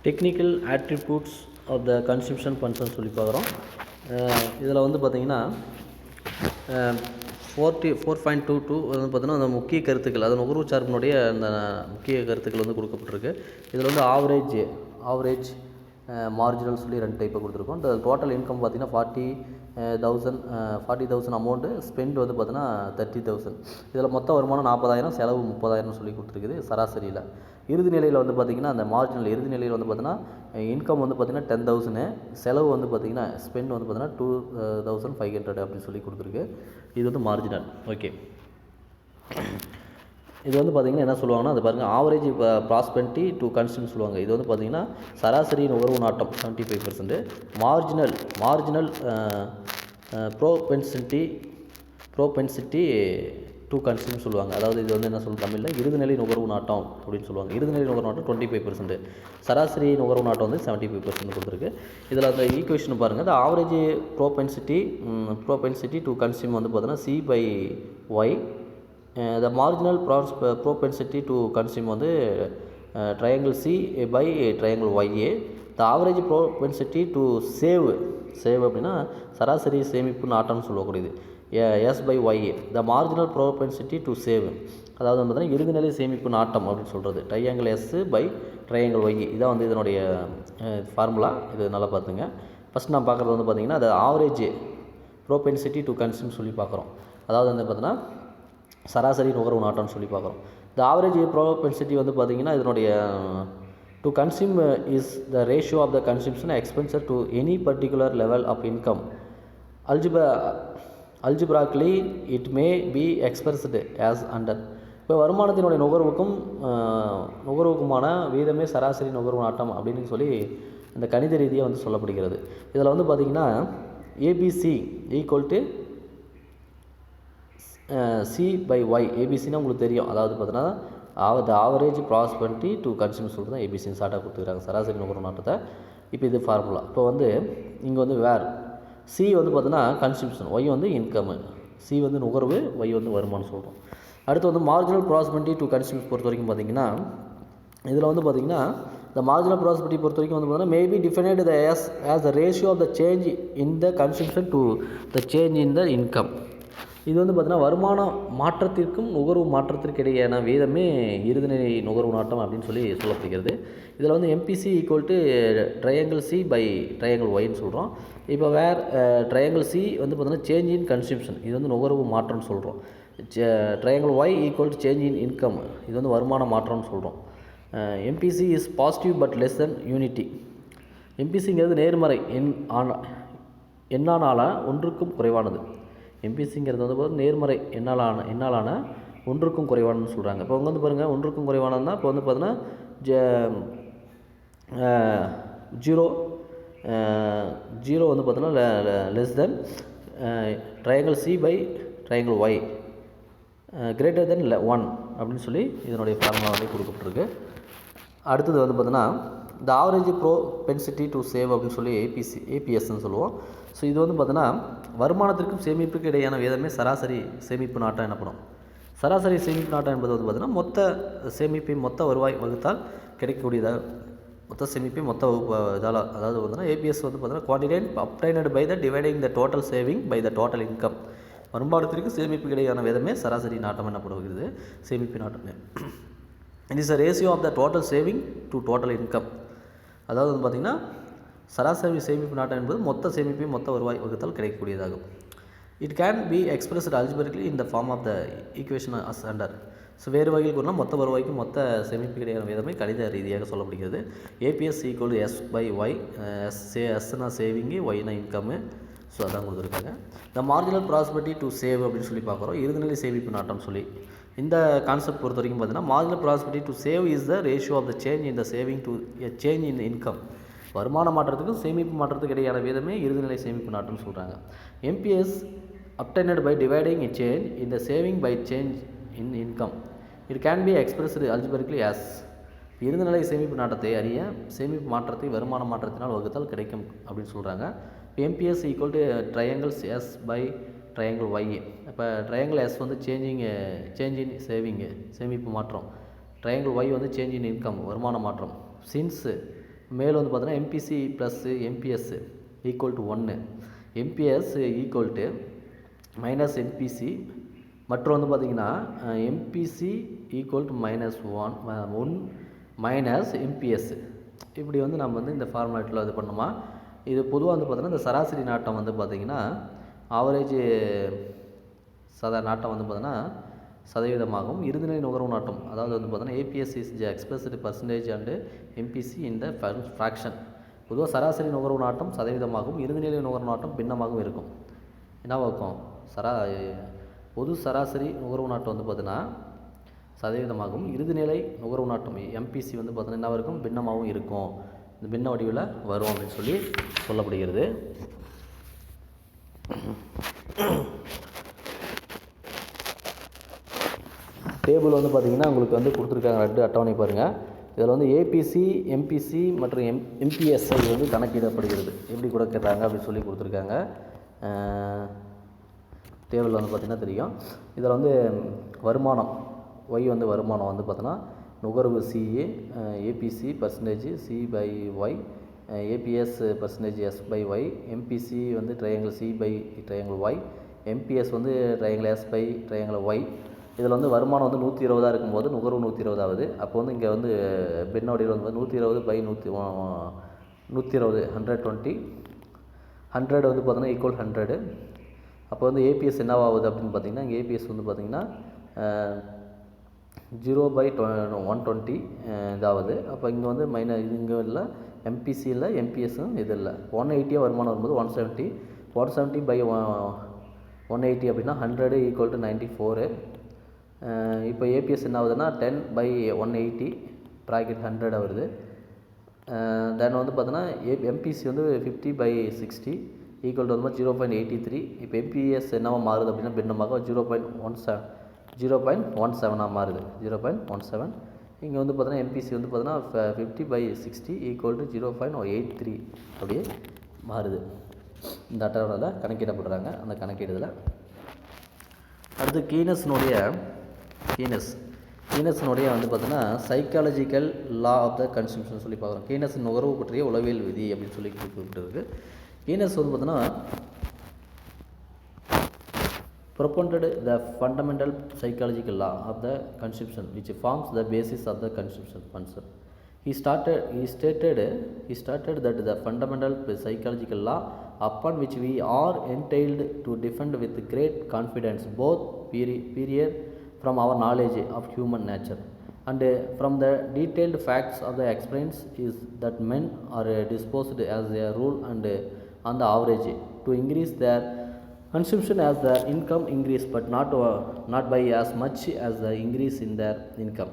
Technical attributes of the consumption function சொல்லி பார்க்குறோம். இதில் வந்து பார்த்திங்கன்னா 4.22 வந்து பார்த்தீங்கன்னா அந்த முக்கிய கருத்துக்கள், அது நுகர்வு சார்பினுடைய அந்த முக்கிய கருத்துக்கள் வந்து கொடுக்கப்பட்டிருக்கு. இதில் வந்து ஆவரேஜ் மார்ஜினல் சொல்லி 2 டைப்பாக கொடுத்துருக்கோம். இந்த டோட்டல் இன்கம் பார்த்திங்கன்னா 40,000 அமௌண்ட்டு, ஸ்பெண்ட் வந்து பார்த்தீங்கன்னா 30,000. இதில் மொத்த வருமானம் 40,000, செலவு 30,000 சொல்லி கொடுத்துருக்குது சராசரியில். இறுதி நிலையில் வந்து பார்த்திங்கன்னா அந்த மார்ஜினல் இறுதி நிலையில் வந்து பார்த்தீங்கன்னா இன்கம் வந்து பார்த்திங்கன்னா 10,000, செலவு வந்து பார்த்திங்கன்னா ஸ்பெண்ட் வந்து பார்த்திங்கன்னா 2,500 அப்படின்னு சொல்லி கொடுத்துருக்கு. இது வந்து மார்ஜினல். ஓகே, இது வந்து பார்த்திங்கன்னா என்ன சொல்லுவாங்கன்னா, அது பாருங்கள், ஆவரேஜ் ப்ராஸ்பெரிட்டி டு கன்சியூம் சொல்லுவாங்க. இது வந்து பார்த்திங்கன்னா சராசரி நுகர்வு நாட்டம் 75%. மார்ஜினல் ப்ரோபென்சிட்டி டு கன்சியூம் சொல்லுவாங்க. அதாவது இது வந்து என்ன சொல்லுவாங்க தமிழில், இறுதிநிலை நுகர்வு நாட்டம் அப்படின்னு சொல்லுவாங்க. இறுதிநிலை நுகர்வு நாட்டம் 25%, சராசரி நுகர்வு நாட்டம் வந்து 75% கொடுத்துருக்கு. இதில் அந்த ஈக்குவேஷன் பாருங்கள், இந்த ஆவரேஜ் ப்ரோபென்சிட்டி டு கன்சியூம் வந்து பார்த்தீங்கன்னா C/Y. The marginal propensity to consume வந்து ட்ரையாங்கிள் C/ட்ரையாங்கிள் YA. The average propensity to save அப்படின்னா சராசரி சேமிப்பு நாட்டம்னு சொல்லக்கூடியது S/YA. The marginal propensity to save, அதாவது வந்து பார்த்தீங்கன்னா இறுதிநிலை சேமிப்பு நாட்டம் அப்படின்னு சொல்கிறது ட்ரையாங்கிள் S/ட்ரையாங்கிள் YA. இதான் வந்து இதனுடைய ஃபார்முலா. இது நல்லா பார்த்துங்க. ஃபஸ்ட் நான் பார்க்குறது வந்து பார்த்திங்கன்னா அது ஆவரேஜ் ப்ரோபென்சிட்டி டு கன்சியூம் சொல்லி பார்க்குறோம். அதாவது வந்து பார்த்தீங்கன்னா சராசரி நுகர்வு நாட்டம்னு சொல்லி பார்க்குறோம். இந்த ஆவரேஜ் ப்ரோபென்சிட்டி வந்து பார்த்திங்கன்னா இதனுடைய to consume is the ratio of the consumption expenditure to any particular level of income. Algebraically it may be expressed as under. இப்போ வருமானத்தினுடைய நுகர்வுக்குமான வீதமே சராசரி நுகர்வு நாட்டம் அப்படின்னு சொல்லி இந்த கணித ரீதியாக வந்து சொல்லப்படுகிறது. இதில் வந்து பார்த்திங்கன்னா ABC ஈக்குவல் டு C/Y. ஏபிசின்னா உங்களுக்கு தெரியும். அதாவது பார்த்தீங்கன்னா the average prosperity to consume சொல்கிறது தான் ஏபிசின்னு ஷார்ட்டாக கொடுத்துருக்காங்க, சராசரி நுகர்வு நாட்டத்தை. இப்போ இது ஃபார்முலா. இப்போ வந்து இங்கே வந்து C வந்து பார்த்தீங்கன்னா கன்சம்ஷன், Y வந்து இன்கம்மு. C வந்து நுகர்வு, Y வந்து வருமானம் சொல்கிறோம். அடுத்து வந்து மார்ஜினல் ப்ராஸ்பெரிட்டி டு கன்சியூம் பொறுத்த வரைக்கும் பார்த்திங்கன்னா இதில் வந்து பார்த்திங்கன்னா இந்த மார்ஜினல் ப்ராஸ்பெரிட்டி பொறுத்த வரைக்கும் வந்து பார்த்தீங்கன்னா maybe defined the as the ratio of the change in the consumption to the change in the income. இது வந்து பார்த்திங்கன்னா வருமான மாற்றத்திற்கும் நுகர்வு மாற்றத்திற்கு இடையேயான வீதமே இறுதிநிலை நுகர்வு நாட்டம் அப்படின்னு சொல்லி சொல்லப்படுகிறது. இதில் வந்து MPC ஈக்குவல் டு ட்ரையாங்கிள் C/ட்ரையாங்கிள் Yன்னு சொல்கிறோம். இப்போ ட்ரையாங்கிள் C வந்து பார்த்திங்கன்னா சேஞ்ச் இன் கன்சம்ஷன், இது வந்து நுகர்வு மாற்றம்னு சொல்கிறோம். Triangle Y equal to change in income, இது வந்து வருமான மாற்றம்னு சொல்கிறோம். MPC is positive but less than unity. MPCங்கிறது நேர்மறை எண்ணாலான ஒன்றுக்கும் குறைவானது. MPCங்கிறது வந்து நேர்மறை எண்ணாலான ஒன்றுக்கும் குறைவானதுன்னு சொல்கிறாங்க. இப்போ அவங்க வந்து பாருங்கள், ஒன்றுக்கும் குறைவானதுன்னா இப்போ வந்து பார்த்தீங்கன்னா 0 வந்து பார்த்தோன்னா லெஸ் தென் ட்ரையாங்கிள் C/ட்ரையாங்கிள் Y கிரேட்டர் தென் 1 அப்படின்னு சொல்லி இதனுடைய ஃபார்முலா வந்து கொடுக்கப்பட்டிருக்கு. அடுத்தது வந்து பார்த்தோன்னா இந்த ஆவரேஜ் ப்ரோபென்சிட்டி டு சேவ் அப்படின்னு சொல்லி APSன்னு சொல்லுவோம். ஸோ இது வந்து பார்த்தோன்னா வருமானத்திற்கும் சேமிப்புக்கு இடையான வீதமே சராசரி சேமிப்பு நாட்டம் எனப்படும். சராசரி சேமிப்பு நாட்டம் என்பது வந்து பார்த்தீங்கன்னா மொத்த சேமிப்பை மொத்த வருவாய் வகுத்தால் கிடைக்கக்கூடியதாக மொத்த சேமிப்பை மொத்த இதால், அதாவது பார்த்தீங்கன்னா APS வந்து பார்த்தீங்கன்னா quantitate obtained by the dividing the total saving by the total income. வருமானத்திற்கு சேமிப்புக்கு இடையான வீதமே சராசரி நாட்டம் எனப்படுகிறது சேமிப்பு நாட்டம். It is a ratio of the total saving to total income. அதாவது வந்து பார்த்திங்கன்னா சராசரி சேமிப்பு நாட்டம் என்பது மொத்த சேமிப்பை மொத்த வருவாய் வகுத்தால் கிடைக்கக்கூடியதாகும். It can be expressed algebraically in the form of the equation as under. So வேறு வகையில் கூறினால் மொத்த வருவாய்க்கும் மொத்த சேமிப்புக்கு இடையான வீதமே கணித ரீதியாக சொல்லப்படுகிறது. APS equal S/Y. எஸ்னா சேவிங்கு, ஒய்னா இன்கம்மு. ஸோ அதான் கொடுத்துருக்காங்க. The marginal prosperity to save அப்படின்னு சொல்லி பார்க்குறோம், இறுதிநிலை சேமிப்பு நாட்டம் சொல்லி. இந்த கான்செப்ட் பொறுத்த வரைக்கும் பார்த்தீங்கன்னா marginal prosperity to save is the ratio of the change in the saving to a change in income. வருமான மாற்றத்துக்கும் சேமிப்பு மாற்றத்துக்கு இடையான வீதமே இறுதிநிலை சேமிப்பு நாட்டம்னு சொல்கிறாங்க. MPS obtained by dividing a change in the saving by change in income. It can be expressed algebraically as. இறுதிநிலை சேமிப்பு நாட்டத்தை அறிய சேமிப்பு மாற்றத்தை வருமான மாற்றத்தினால் வகுத்தால் கிடைக்கும் அப்படின்னு சொல்கிறாங்க. MPS ஈக்குவல் டு ட்ரையாங்கிள் S/ட்ரையாங்கிள் Y. இப்போ ட்ரையாங்கிள் S வந்து சேஞ்ச் இன் சேமிப்பு மாற்றம், ட்ரையாங்கிள் Y வந்து சேஞ்ச் இன் இன்கம் வருமான மாற்றம். சின்ஸ் மேலும் வந்து பார்த்தீங்கன்னா MPC plus MPS equal to 1, MPS equal to minus MPC மற்றும் வந்து பார்த்திங்கன்னா MPC equal to -1 minus MPS. இப்படி வந்து நம்ம வந்து இந்த ஃபார்முலாட்டில் இது பண்ணோமா. இது பொதுவாக வந்து பார்த்திங்கன்னா இந்த சராசரி நாட்டம் வந்து பார்த்திங்கன்னா ஆவரேஜ் நாட்டம் வந்து பார்த்திங்கன்னா சதவீதமாகும். இறுதிநிலை நுகர்வு நாட்டம் அதாவது வந்து பார்த்திங்கன்னா APS is expressed percentage and MPC in the fraction. பொதுவாக சராசரி நுகர்வு நாட்டம் சதவீதமாகவும் இறுதிநிலை நுகர்வு நாட்டம் பின்னமாகவும் இருக்கும். என்னவா இருக்கும்? பொது சராசரி நுகர்வு நாட்டம் வந்து பார்த்திங்கன்னா சதவீதமாகவும் இறுதிநிலை நுகர்வு நாட்டம் எம்பிசி வந்து பார்த்திங்கன்னா என்னவாக இருக்கும்? பின்னமாகவும் இருக்கும். இந்த பின்ன வடிவில் வரும் அப்படின்னு சொல்லி சொல்லப்படுகிறது. டேபிள் வந்து பார்த்திங்கன்னா உங்களுக்கு வந்து கொடுத்துருக்காங்க 2 அட்டவணை பாருங்கள். இதில் வந்து ஏபிசி எம்பிசி மற்றும் எம்பிஎஸ்ஐ வந்து கணக்கிடப்படுகிறது. எப்படி கொடுக்குறாங்க அப்படின்னு சொல்லி கொடுத்துருக்காங்க. டேபிளில் வந்து பார்த்திங்கன்னா தெரியும். இதில் வந்து வருமானம் ஒய் வந்து வருமானம் வந்து பார்த்தோன்னா நுகர்வு CA, APC percentage C by Y, APS percentage S by Y, MPC வந்து triangle C by triangle Y, MPS வந்து triangle S by triangle Y. இதில் வந்து வருமானம் வந்து 120 இருக்கும்போது நுகர்வு 120 ஆகுது. அப்போ வந்து இங்கே வந்து பின்னோடியில் வந்து 120 பை 120 120 100 வந்து பார்த்தோன்னா ஈக்குவல் 100. அப்போ வந்து ஏபிஎஸ் என்னவாகுது அப்படின்னு பார்த்தீங்கன்னா இங்கே ஏபிஎஸ் வந்து பார்த்திங்கன்னா 0 பை 120 இதாகுது. அப்போ இங்கே வந்து இது இங்கே இல்லை, எம்பிசி இல்லை, எம்பிஎஸ்ஸும் இது இல்லை. 180 வருமானம் வரும்போது 170 பை 180 அப்படின்னா 100 ஈக்குவல் டு 94. இப்போ ஏபிஎஸ் என்ன ஆகுதுன்னா 10 பை 180 ப்ராக்கெட் 100 வருது. தென் வந்து பார்த்தோன்னா எம்பிசி வந்து 50 பை 60 ஈக்குவல் டு வந்து 0.83. இப்போ எம்பிஎஸ் என்னவா மாறுது அப்படின்னா பின்னமாக 0.17 மாறுது. 0.17. இங்கே வந்து பார்த்தோன்னா எம்பிசி வந்து பார்த்தோன்னா 50 பை 60 ஈக்குவல் டு 0.83 அப்படியே மாறுது. இந்த அட்டவணையில் கணக்கிடப்படுறாங்க. அந்த கணக்கீடுதில் அடுத்து கீனஸினுடைய வந்து பார்த்தோன்னா psychological law of the consumption சொல்லி பார்க்குறோம். கீனஸ் நுகர்வு பற்றிய உளவியல் விதி அப்படின்னு சொல்லி குறிப்பிட்டிருக்கு. கீனஸ் வந்து பார்த்தோன்னா propounded the fundamental psychological law of the consumption which forms the basis of the consumption concept. He stated that the fundamental psychological law upon which we are entitled to defend with great confidence both period from our knowledge of human nature and from the detailed facts of the experience is that men are disposed as a rule and on the average to increase their consumption as the income increase but not by as much as the increase in their income.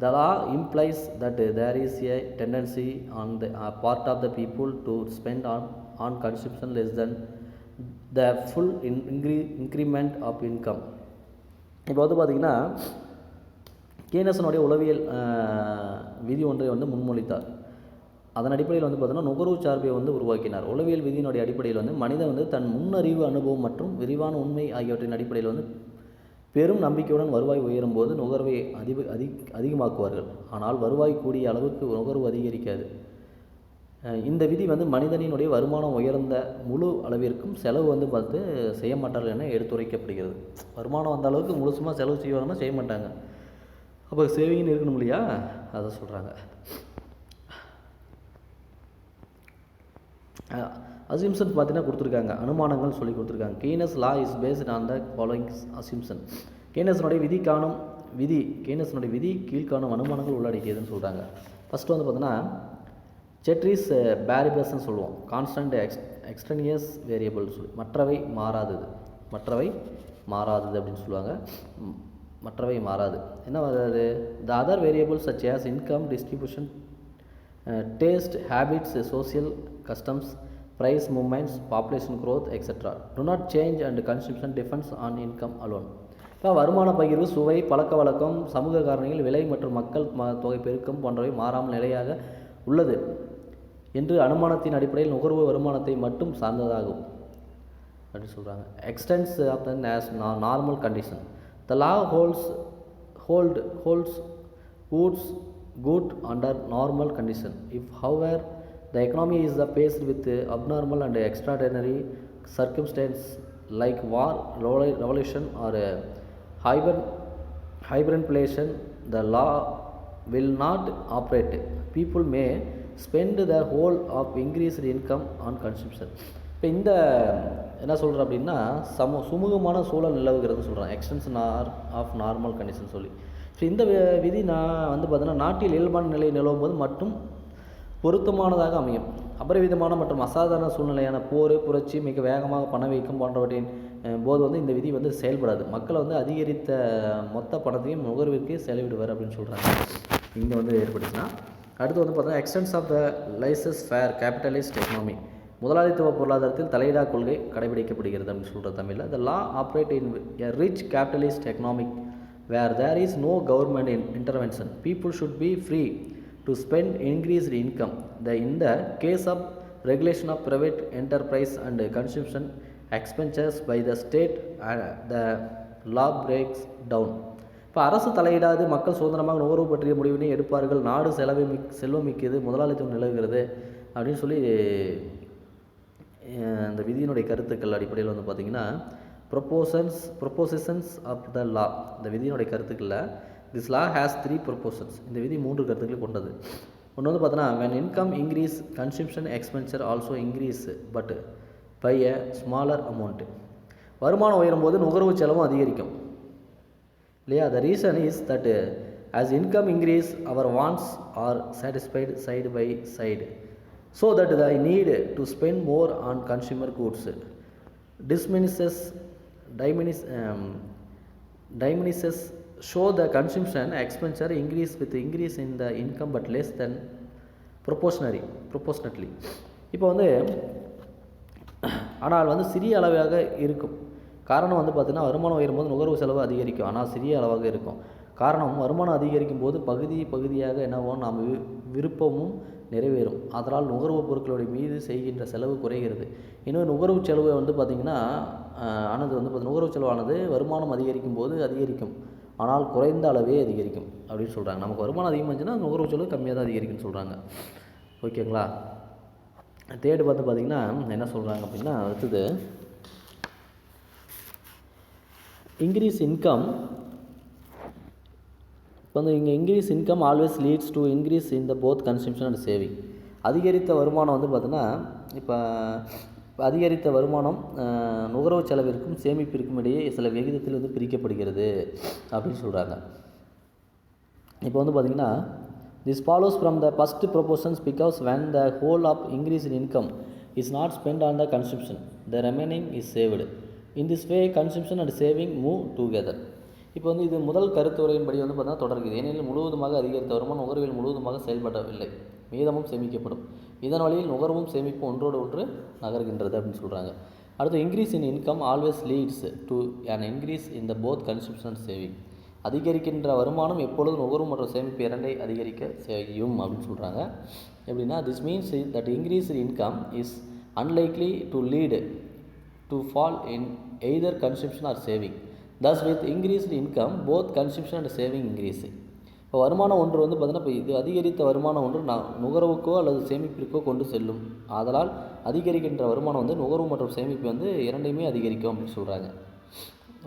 The law implies that there is a tendency on the part of the people to spend on consumption less than the full increment of income. இப்போ வந்து பார்த்திங்கன்னா கீனஸனுடைய உளவியல் விதி ஒன்றை வந்து முன்மொழித்தார். அதன் அடிப்படையில் வந்து பார்த்தோன்னா நுகர்வு சார்பை வந்து உருவாக்கினார். உளவியல் விதியினுடைய அடிப்படையில் வந்து மனிதன் வந்து தன் முன்னறிவு அனுபவம் மற்றும் விரிவான உண்மை ஆகியவற்றின் அடிப்படையில் வந்து பெரும் நம்பிக்கையுடன் வருவாய் உயரும் போது நுகர்வை அதிகமாக்குவார்கள். ஆனால் வருவாய் கூடிய அளவுக்கு நுகர்வு அதிகரிக்காது. இந்த விதி வந்து மனிதனினுடைய வருமானம் உயர்ந்த முழு அளவிற்கும் செலவு வந்து பார்த்து செய்ய மாட்டார்கள் என எடுத்துரைக்கப்படுகிறது. வருமானம் வந்த அளவுக்கு முழுசுமாக செலவு செய்வாங்கன்னா செய்ய மாட்டாங்க. அப்போ சேவிங்னு இருக்கணும் இல்லையா, அதை சொல்கிறாங்க. அசிம்ஷன் பார்த்தீங்கன்னா கொடுத்துருக்காங்க, அனுமானங்கள் சொல்லி கொடுத்துருக்காங்க. Keynes law is based on the following assumption. கீனஸனுடைய விதி கீழ்காணும் அனுமானங்கள் உள்ளடக்கியதுன்னு சொல்கிறாங்க. ஃபஸ்ட்டு வந்து பார்த்தோன்னா செட்ரிஸ் பேரிபஸ்ன்னு சொல்லுவோம். கான்ஸ்டன்ட் எக்ஸ்ட்ரனியஸ் வேரியபிள் சொல்லி மற்றவை மாறாதது அப்படின்னு சொல்லுவாங்க. மற்றவை மாறாது என்ன வராது? The other variables such as income distribution, taste, habits, social customs, price movements, population growth, etc. do not change and consumption depends on income alone. இப்போ வருமான பகிர்வு, சுவை, பழக்க வழக்கம், சமூக காரணிகள், விலை மற்றும் மக்கள் தொகை பெருக்கம் போன்றவை மாறாமல் நிலையாக உள்ளது என்று அனுமானத்தின் அடிப்படையில் நுகர்வு வருமானத்தை மட்டும் சார்ந்ததாகும் அப்படின்னு சொல்கிறாங்க. Extends of the normal condition. The law holds good under normal condition. If however The economy is faced with abnormal and extraordinary circumstances like war, revolution, or hyperinflation. The law will not operate. People may spend the whole of increased income on consumption. இப்போ இந்த என்ன சொல்கிறேன் அப்படின்னா சுமூகமான சூழல் நிலவுகிறது சொல்கிறேன், extension of normal condition சொல்லி. ஸோ இந்த விதி நான் வந்து பார்த்தீங்கன்னா நாட்டில் இயல்பான நிலை நிலவும் போது மட்டும் பொருத்தமானதாக அமையும். அபரிவிதமான மற்றும் அசாதாரண சூழ்நிலையான போர், புரட்சி, மிக வேகமாக பணவீக்கம் போன்றவற்றின் போது வந்து இந்த விதி வந்து செயல்படாது. மக்கள் வந்து அதிகரித்த மொத்த பணத்தையும் நுகர்விற்கு செலவிடுவார் அப்படின்னு சொல்கிறாங்க. இங்கே வந்து ஏற்பட்டுச்சுன்னா அடுத்து வந்து பார்த்தீங்கன்னா extends of the laissez faire capitalist economy. முதலாளித்துவ பொருளாதாரத்தில் தலையிடா கொள்கை கடைபிடிக்கப்படுகிறது அப்படின்னு சொல்கிற தமிழில். The law operate in a rich capitalist economic where there is no government intervention. People should be free to spend increased income. In the case of regulation of private enterprise and consumption expenditures by the state, the law breaks down. இப்போ அரசு தலையிடாது மக்கள் சுதந்திரமாக நுகர்வு பற்றிய முடிவினை எடுப்பார்கள், நாடு செல்வமிக்கது, முதலாளித்துவம் நிலவுகிறது அப்படின்னு சொல்லி இந்த விதியினுடைய கருத்துக்கள் அடிப்படையில் வந்து பார்த்திங்கன்னா ப்ரொபோசிஷன்ஸ் ஆஃப் த லா. இந்த விதியினுடைய கருத்துக்களில் திஸ் லா ஹேஸ் 3 ப்ரொபோசன்ஸ். இந்த விதி 3 கருத்துக்களை கொண்டது. ஒன்று வந்து பார்த்தோன்னா when income increase consumption expenditure also increase but by a smaller amount. வருமானம் உயரும் போது நுகர்வு செலவும் அதிகரிக்கும் இல்லையா. the reason is that as income increase our wants are satisfied side by side so that the need to spend more on consumer goods diminishes. Show the consumption expenditure increase with increase in the income but less than proportionately. இப்போ வந்து ஆனால் வந்து சிறிய அளவாக இருக்கும். காரணம் வந்து பார்த்திங்கன்னா வருமானம் உயரும்போது நுகர்வு செலவு அதிகரிக்கும், ஆனால் சிறிய அளவாக இருக்கும். காரணம் வருமானம் அதிகரிக்கும் போது பகுதியாக என்னவோம் நாம் விருப்பமும் நிறைவேறும். அதனால் நுகர்வு பொருட்களுடைய மீது செய்கின்ற செலவு குறைகிறது. இன்னும் நுகர்வு செலவு வந்து பார்த்திங்கன்னா நுகர்வு செலவானது வருமானம் அதிகரிக்கும் போது அதிகரிக்கும், ஆனால் குறைந்த அளவே அதிகரிக்கும் அப்படின்னு சொல்கிறாங்க. நமக்கு வருமானம் அதிகமாக இருந்துச்சுன்னா நுகர்வு செலவு கம்மியாக தான் அதிகரிக்கும்னு சொல்கிறாங்க. ஓகேங்களா. தேர்டு பார்த்திங்கன்னா என்ன சொல்கிறாங்க அப்படின்னா அடுத்தது இன்க்ரீஸ் இன்கம். இப்போ வந்து இங்கே increase income always leads to increase in the both consumption and saving. அதிகரித்த வருமானம் வந்து பார்த்திங்கன்னா இப்போ அதிகரித்த வருமானம் நுகர்வு செலவிற்கும் சேமிப்பிற்கும் இடையே சில விகிதத்தில் வந்து பிரிக்கப்படுகிறது அப்படின்னு சொல்கிறாங்க. இப்போ வந்து பார்த்திங்கன்னா this follows from the first proportions because when the whole of increase in income is not spent on the consumption the remaining is saved. In this way consumption and saving move together. இப்போ வந்து இது முதல் கருத்துரையின்படி வந்து பார்த்தீங்கன்னா தொடர்கிறது. ஏனெனில் முழுவதுமாக அதிகரித்த வருமானம் நுகர்வில் முழுவதுமாக செயல்படவில்லை, மீதமும் சேமிக்கப்படும். இதன் வழியில் நுகர்வும் சேமிப்பும் ஒன்றோடு ஒன்று நகர்கின்றது அப்படின்னு சொல்கிறாங்க. அடுத்து increase in income always leads to an increase in the both consumption and saving. அதிகரிக்கின்ற வருமானம் எப்பொழுதும் நுகர்வு மற்றும் சேமிப்பு இரண்டை அதிகரிக்க செய்யும் அப்படின்னு சொல்கிறாங்க. எப்படின்னா this means that increase in income is unlikely to lead to fall in either consumption R saving. thus with increased income both consumption and saving increase. இப்போ வருமானம் ஒன்று வந்து பார்த்தீங்கன்னா இப்போ இது அதிகரித்த வருமானம் ஒன்று நுகர்வுக்கோ அல்லது சேமிப்பிற்கோ கொண்டு செல்லும். ஆதலால் அதிகரிக்கின்ற வருமானம் வந்து நுகர்வு மற்றும் சேமிப்பு வந்து இரண்டையுமே அதிகரிக்கும் அப்படின்னு சொல்கிறாங்க.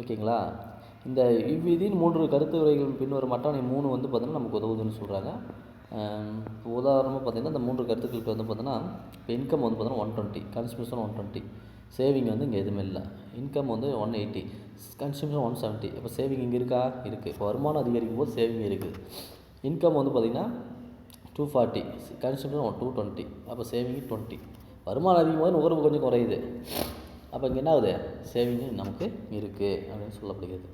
ஓகேங்களா. இந்த இவ்விதியின் 3 கருத்து உரைகள் பின்வரும் அட்டவணை 3 வந்து பார்த்திங்கன்னா நமக்கு உதவுதுன்னு சொல்கிறாங்க. உதாரணமாக பார்த்திங்கன்னா இந்த 3 கருத்துக்களுக்கு வந்து பார்த்தோன்னா இப்போ இன்கம் வந்து பார்த்தோன்னா 120, கன்சம்ஷன் 120, சேவிங் வந்து இங்கே எதுவுமே இல்லை. இன்கம் வந்து 180, கன்சம்ஷன் 170. இப்போ சேவிங் இங்கே இருக்கா? இருக்குது. இப்போ வருமானம் அதிகரிக்கும் போது சேவிங் இருக்குது. இன்கம் வந்து பார்த்திங்கன்னா 240, கன்சம்ஷன் 220, அப்போ சேவிங் 20. வருமானம் அதிகமாக போது நுகர்வு கொஞ்சம் குறையுது, அப்போ இங்கே என்ன ஆகுது? சேவிங் நமக்கு இருக்குது அப்படின்னு சொல்லப்படுகிறது.